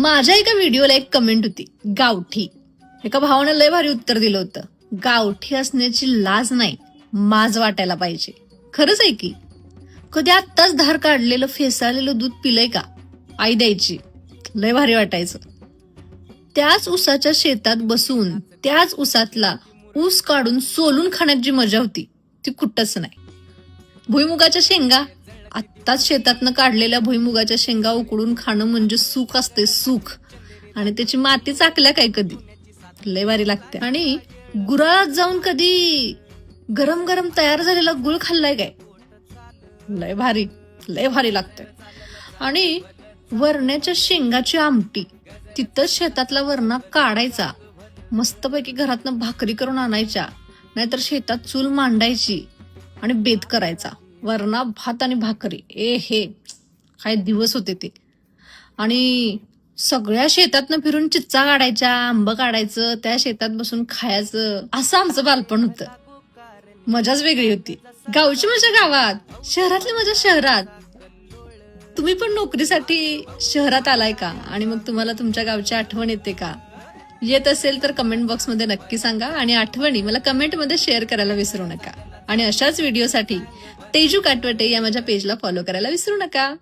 माझ्या एका व्हिडिओला एक कमेंट होती, गावठी. एका भावानं लय भारी उत्तर दिलं होतं, गावठी असण्याची लाज नाही, माज वाटायला पाहिजे. खरंच आहे की. कधी आत्ताच धार काढलेलं फेसाळलेलं दूध पिलंय का? आई द्यायची, लय भारी वाटायचं. त्याच ऊसाच्या शेतात बसून त्याच ऊसातला ऊस काढून सोलून खाण्यात जी मजा होती ती कुठंच नाही. भुईमुगाच्या शेंगा, आत्ताच शेतातनं काढलेल्या भुईमुगाच्या शेंगा उकडून खाणं म्हणजे सुख असते, सुख. आणि त्याची माती चाकल्या काय कधी, लय भारी लागते. आणि गुराळात जाऊन कधी गरम गरम तयार झालेला गुळ खाल्लाय काय? लय भारी, लय भारी लागते. आणि वरण्याच्या शेंगाची आमटी, तिथंच शेतातला वरणा काढायचा, मस्तपैकी घरातनं भाकरी करून आणायच्या, नाहीतर शेतात चूल मांडायची आणि बेत करायचा. वरणा भात आणि भाकरी, हे काय दिवस होते ते. आणि सगळ्या शेतातनं फिरून चिच्चा काढायच्या, आंब काढायचं, त्या शेतात बसून खायचं. असं आमचं बालपण होतं. मजाच वेगळी होती. गावची मजा गावात, शहरातली मजा शहरात. तुम्ही पण नोकरीसाठी शहरात आलाय का? आणि मग तुम्हाला तुमच्या गावची आठवण येते का? येत असेल तर कमेंट बॉक्समध्ये नक्की सांगा. आणि आठवणी मला कमेंटमध्ये शेअर करायला विसरू नका. आणि अशाच व्हिडिओसाठी तेजू काटवटे या माझ्या पेजला फॉलो करायला विसरू नका.